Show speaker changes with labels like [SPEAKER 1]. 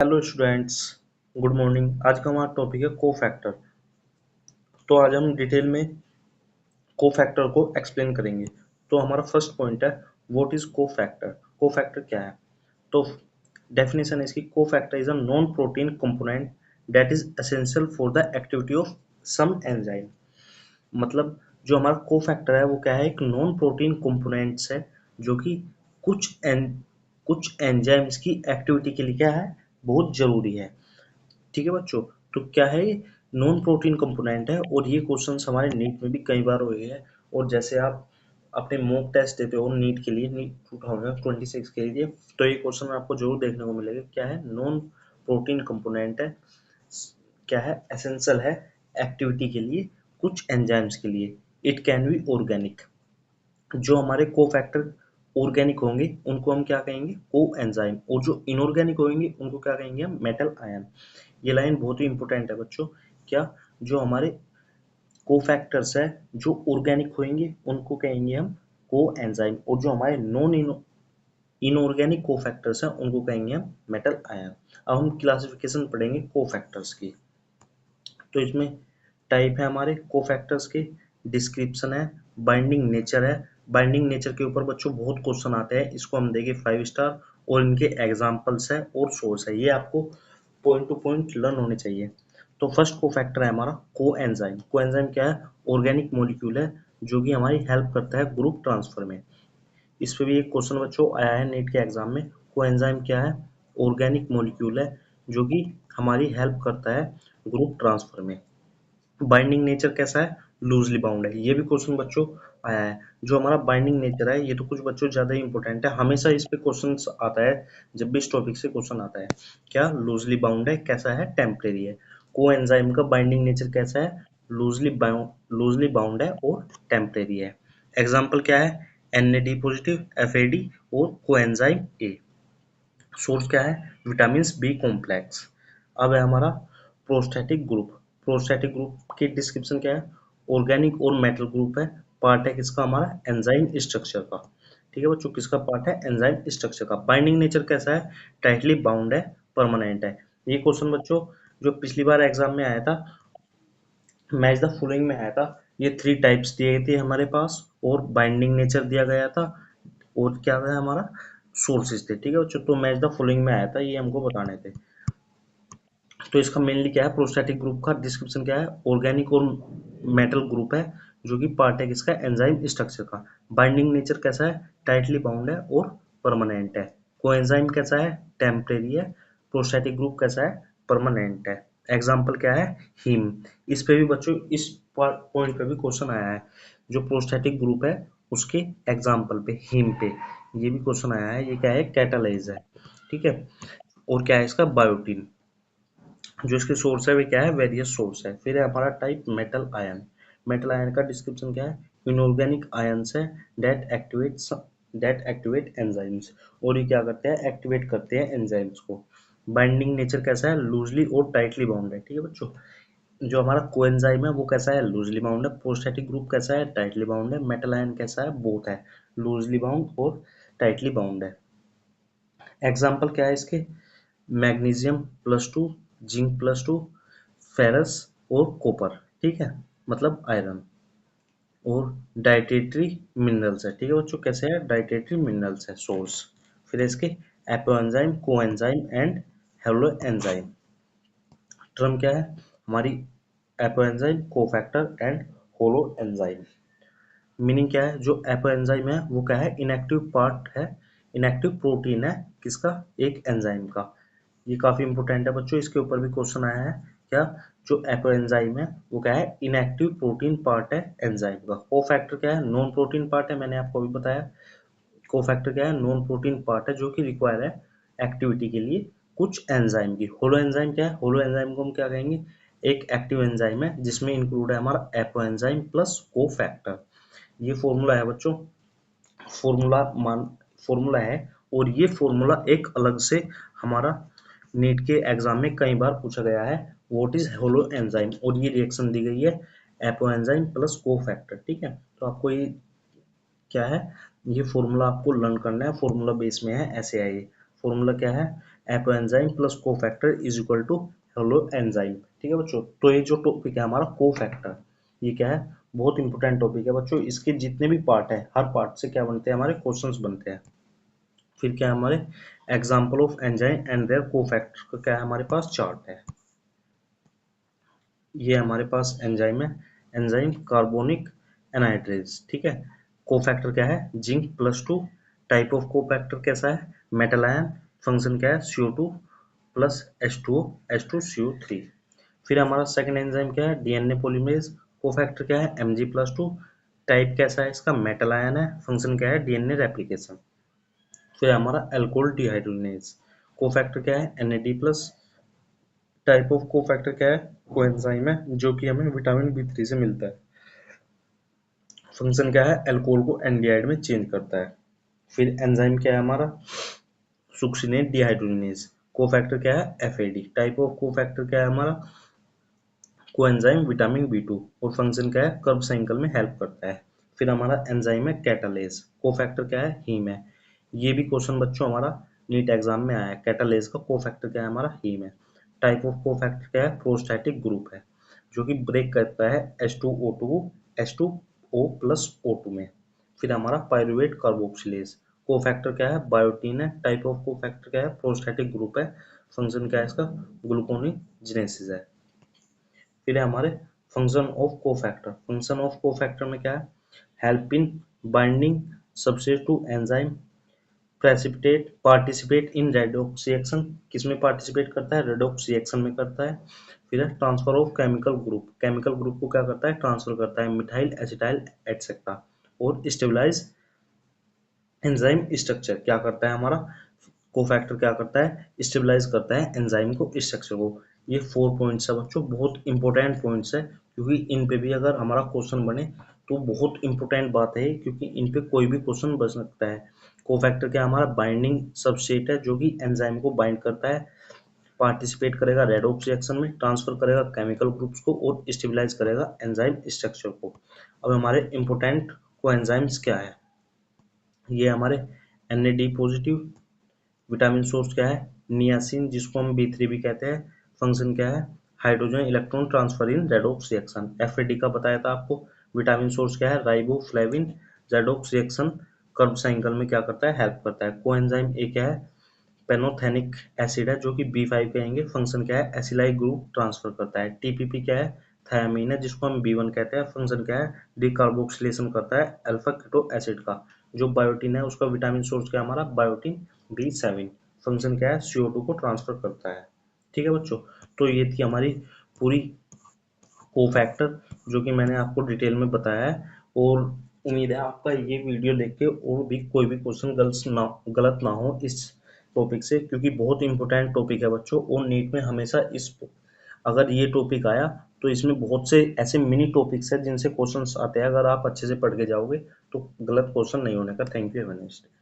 [SPEAKER 1] Hello students, good morning. आज का हमारा टॉपिक है कोफैक्टर। तो आज हम डिटेल में कोफैक्टर को एक्सप्लेन करेंगे। तो हमारा फर्स्ट पॉइंट है, व्हाट इज कोफैक्टर। कोफैक्टर क्या है? तो डेफिनेशन है इसकी, cofactor is a non protein component that is essential for the activity of some enzyme. मतलब जो हमारा कोफैक्टर है वो क्या है, एक नॉन प्रोटीन कंपोनेंट्स है जो कि कुछ एंजाइम्स की एक्टिविटी के लिए क्या है, बहुत जरूरी है। ठीक है बच्चों, तो क्या है ये, नॉन प्रोटीन कंपोनेंट है और ये क्वेश्चन हमारे नीट में भी कई बार हुए हैं। और जैसे आप अपने मॉक टेस्ट देते हो नीट के लिए, नीट 2026 के लिए, तो ये क्वेश्चन आपको जरूर देखने को मिलेगा। क्या है, नॉन प्रोटीन कंपोनेंट है, क्या है, एसेंशियल है एक्टिविटी के लिए, कुछ एंजाइम्स के लिए। It can be organic. जो हमारे कोफैक्टर ऑर्गेनिक होंगे उनको हम क्या कहेंगे, को एंजाइम, और जो इनऑर्गेनिक होंगे उनको क्या कहेंगे हम, मेटल आयन। ये लाइन बहुत ही इंपॉर्टेंट है बच्चों। क्या, जो हमारे कोफैक्टर्स है जो ऑर्गेनिक होंगे उनको कहेंगे हम को एंजाइम, और जो हमारे नॉन इनऑर्गेनिक कोफैक्टर्स हैं उनको कहेंगे हम मेटल आयन। अब हम क्लासिफिकेशन पढ़ेंगे कोफैक्टर्स की। तो इसमें टाइप है हमारे कोफैक्टर्स के, डिस्क्रिप्शन है, बाइंडिंग नेचर है। बाइंडिंग नेचर के ऊपर बच्चों बहुत क्वेश्चन आते हैं, इसको हम देंगे 5 स्टार, और इनके एग्जांपल्स है और सोर्स है, ये आपको पॉइंट टू पॉइंट लर्न होने चाहिए। तो फर्स्ट कोफैक्टर है हमारा कोएंजाइम। कोएंजाइम क्या है, ऑर्गेनिक मॉलिक्यूल है जो कि हमारी हेल्प करता है ग्रुप ट्रांसफर में। इस पे भी एक क्वेश्चन बच्चों आया है नीट के एग्जाम में। कोएंजाइम क्या है, ऑर्गेनिक मॉलिक्यूल है जो कि हमारी हेल्प करता है ग्रुप ट्रांसफर में। बाइंडिंग नेचर कैसा है, लूजली बाउंड है। ये भी क्वेश्चन बच्चों आया है। जो हमारा बाइंडिंग नेचर है ये तो कुछ बच्चों ज्यादा ही इंपॉर्टेंट है, हमेशा इस पे क्वेश्चन आता है जब भी इस टॉपिक से क्वेश्चन आता है। क्या, लूजली बाउंड है, कैसा है, टेम्परेरी है। कोएंजाइम का बाइंडिंग नेचर कैसा है, लूजली बाउंड है और टेम्परेरी है। एग्जाम्पल क्या है, Na पॉजिटिव, FAD और कोएंजाइम ए। सोर्स क्या है, विटामिन बी कॉम्प्लेक्स। अब है हमारा प्रोस्टैटिक ग्रुप। प्रोस्टैटिक ग्रुप की डिस्क्रिप्शन क्या है, ऑर्गेनिक और मेटल ग्रुप है। पार्ट है किसका, हमारा एंजाइम स्ट्रक्चर का। ठीक है बच्चों, किसका पार्ट है, एंजाइम स्ट्रक्चर का। बाइंडिंग नेचर कैसा है, टाइटली बाउंड है, परमानेंट है। ये क्वेश्चन बच्चों जो पिछली बार एग्जाम में आया था, मैच द फॉलोइंग में आया था, ये 3 टाइप्स दिए थे हमारे पास, और बाइंडिंग नेचर दिया गया था, और क्या था हमारा, सोर्सेज थे। ठीक है बच्चों, तो मैच द फॉलोइंग में आया था, ये हमको बताने थे। तो इसका मेनली क्या है, प्रोस्टैटिक ग्रुप का डिस्क्रिप्शन क्या है, ऑर्गेनिक और मेटल ग्रुप है जो कि पार्ट है किसका, एंजाइम स्ट्रक्चर का। बाइंडिंग नेचर कैसा है, टाइटली बाउंड है और परमानेंट है। कोएंजाइम कैसा है, टेम्परेरी है। प्रोस्टैटिक ग्रुप कैसा है, परमानेंट है। एग्जाम्पल क्या है, हीम। इस पे भी बच्चों इस पॉइंट पे भी क्वेश्चन आया है, जो प्रोस्टैटिक ग्रुप है उसके एग्जाम्पल पे, हीम पे ये भी क्वेश्चन आया है। ये क्या है, कैटालाइज है। ठीक है, और क्या है इसका, बायोटीन। जो इसके सोर्स है वे क्या है, वेरियस सोर्स है। फिर है हमारा type metal ion. Metal ion का डिस्क्रिप्शन क्या है, इनऑर्गेनिक आयन्स है दैट एक्टिवेट एंजाइम्स, और ये क्या करते हैं, एक्टिवेट करते हैं एंजाइम्स को। बाइंडिंग नेचर कैसा है, लूजली और टाइटली बाउंड है। ठीक है बच्चों, जो हमारा कोएंजाइम है वो कैसा है, लूजली बाउंड है। प्रोस्टैटिक ग्रुप कैसा है, टाइटली बाउंड है। मेटल आयन कैसा है, बोथ है, लूजली बाउंड और टाइटली बाउंड है। एग्जाम्पल क्या है इसके, मैग्नीशियम+2, जिंक+2, फेरस और कॉपर। ठीक है, मतलब आयरन। और डाइटेटरी मिनरल्स है। ठीक है बच्चों, कैसे है, डाइटेटरी मिनरल्स है सोर्स। फिर इसके एपोएंजाइम, कोएंजाइम एंड हेलोएंजाइम। टर्म क्या है हमारी, एपोएंजाइम, कोफैक्टर एंड होलोएंजाइम। मीनिंग क्या है, जो एपोएंजाइम है वो क्या है, इनएक्टिव पार्ट है, इनएक्टिव प्रोटीन है किसका, एक एंजाइम का। ये काफी इंपॉर्टेंट है बच्चों, इसके ऊपर भी क्वेश्चन आया है। क्या, जो एपोएंजाइम है वो क्या है, इनएक्टिव प्रोटीन पार्ट है एंजाइम का। कोफैक्टर क्या है, नॉन प्रोटीन पार्ट है, मैंने आपको अभी बताया। कोफैक्टर क्या है, नॉन प्रोटीन पार्ट है जो कि रिक्वायर है एक्टिविटी के लिए कुछ एंजाइम की। होलो एंजाइम क्या है, होलो एंजाइम को हम क्या कहेंगे, एक एक्टिव एंजाइम है जिसमें इंक्लूड है हमारा एपोएंजाइम प्लस कोफैक्टर। ये फॉर्मूला है बच्चों, फॉर्मूला मान फॉर्मूला है, और ये फॉर्मूला एक अलग से हमारा नीट के एग्जाम में कई बार पूछा गया है। व्हाट इज होलो एंजाइम, और ये रिएक्शन दी गई है, एपोएंजाइम प्लस कोफैक्टर। ठीक है, तो आपको ये क्या है, ये फॉर्मूला आपको लर्न करना है, फॉर्मूला बेस में है, ऐसे है ये फॉर्मूला क्या है, apo enzyme plus cofactor is equal to holo enzyme. ठीक है बच्चों, तो ये जो टॉपिक है हमारा कोफैक्टर, ये क्या है, बहुत इंपॉर्टेंट टॉपिक है बच्चों। इसके जितने भी पार्ट है, हर पार्ट से क्या बनते हैं, हमारे क्वेश्चंस बनते हैं। फिर क्या है हमारे example of enzyme and their cofactor का क्या है हमारे पास चार्ट है। ये हमारे पास एंजाइम है, एंजाइम कार्बोनिक एनहाइड्रेज। ठीक है, कोफैक्टर क्या है, जिंक +2। टाइप ऑफ कोफैक्टर कैसा है, मेटल आयन। फंक्शन क्या है, CO2 प्लस H2O H2CO3। फिर हमारा सेकंड एंजाइम क्या है, डीएनए पॉलीमरेज। कोफैक्टर क्या है, Mg+2। टाइप कैसा है इसका, मेटल आयन है। फंक्शन क्या है, डीएनए रेप्लिकेशन। फिर हमारा अल्कोहल डिहाइड्रोजिनेज। कोफैक्टर क्या है, Na+। टाइप ऑफ कोफैक्टर क्या है, कोएंजाइम है जो कि हमें विटामिन B3 से मिलता है। फंक्शन क्या है, अल्कोहल को एल्डिहाइड में चेंज करता है। फिर एंजाइम क्या है हमारा, सुक्सिनेट डिहाइड्रोजिनेज। कोफैक्टर क्या है, FAD। टाइप ऑफ कोफैक्टर क्या है हमारा, कोएंजाइम विटामिन B2। और फंक्शन क्या है, कर्ब साइकिल में हेल्प करता है। फिर हमारा एंजाइम है कैटालेज। कोफैक्टर क्या है, हीम है। ये भी क्वेश्चन बच्चों हमारा नीट एग्जाम में आया है, कैटालेज का कोफैक्टर क्या है हमारा, हीम है। टाइप ऑफ कोफैक्टर क्या है, प्रोस्टैटिक ग्रुप है जो कि ब्रेक करता है H2O2 H2O प्लस O2 में। फिर हमारा पायरुवेट कार्बोक्सिलेज। कोफैक्टर क्या है, बायोटीन है। टाइप ऑफ कोफैक्टर क्या है, प्रोस्टैटिक ग्रुप है। फंक्शन क्या है इसका, ग्लूकोनियोजेनेसिस है। फिर है हमारे function of cofactor. Function of cofactor में क्या है, help in binding substrate to enzyme, precipitate participate in redox reaction. किसमें पार्टिसिपेट करता है, रेडॉक्स रिएक्शन में करता है। फिर है transfer of chemical group. Chemical group को क्या करता है, ट्रांसफर करता है, मिथाइल एसिटाइल एटसेट्रा। और स्टेबलाइज एंजाइम स्ट्रक्चर क्या करता है हमारा, कोफैक्टर क्या करता है, स्टेबलाइज करता है एंजाइम को, स्ट्रक्चर को। ये 4 पॉइंट्स है बच्चों, बहुत इंपॉर्टेंट पॉइंट्स है, क्योंकि इन पे भी अगर हमारा क्वेश्चन बने तो बहुत इंपॉर्टेंट बात है, क्योंकि इन पे कोई भी क्वेश्चन बन सकता है। कोफैक्टर क्या हमारा बाइंडिंग सबस्ट्रेट है जो कि एंजाइम को बाइंड करता है, पार्टिसिपेट करेगा रेडॉक्स रिएक्शन में, ट्रांसफर करेगा केमिकल ग्रुप्स को और स्टेबलाइज करेगा एंजाइम स्ट्रक्चर को। अब हमारे इंपॉर्टेंट को एंजाइम्स क्या है, ये हमारे NAD पॉजिटिव। विटामिन सोर्स क्या है, नियासिन जिसको हम B3 भी कहते हैं। फंक्शन क्या है, हाइड्रोजन इलेक्ट्रॉन ट्रांसफर इन रेडॉक्स रिएक्शन। FAD का बताया था आपको। विटामिन सोर्स क्या है, राइबोफ्लेविन। रेडॉक्स रिएक्शन कर्ब साइकिल में क्या करता है, हेल्प करता है। कोएंजाइम ए क्या है, पेनोथेनिक एसिड है जो कि B5 कहेंगे। फंक्शन क्या है, एसिलाइल ग्रुप ट्रांसफर करता है। TPP क्या है, थायामीन है जिसको हम B1 कहते हैं। फंक्शन क्या है, डिकार्बोक्सिलेशन करता है अल्फा कीटो एसिड का। जो बायोटीन है उसका विटामिन सोर्स क्या है हमारा, बायोटीन B7। फंक्शन क्या है, CO2 को ट्रांसफर करता है। ठीक है बच्चों, तो ये थी हमारी पूरी कोफैक्टर जो कि मैंने आपको डिटेल में बताया है। और उम्मीद है आपका ये वीडियो देख के और भी कोई भी क्वेश्चन गलत ना हो इस टॉपिक से, क्योंकि बहुत इंपॉर्टेंट टॉपिक है बच्चों। और नीट में हमेशा इस, अगर ये टॉपिक आया तो इसमें बहुत से ऐसे मिनी टॉपिक्स हैं जिनसे क्वेश्चंस आते हैं। अगर आप अच्छे से पढ़ के जाओगे तो गलत क्वेश्चन नहीं होने का। Thank you, have a nice day.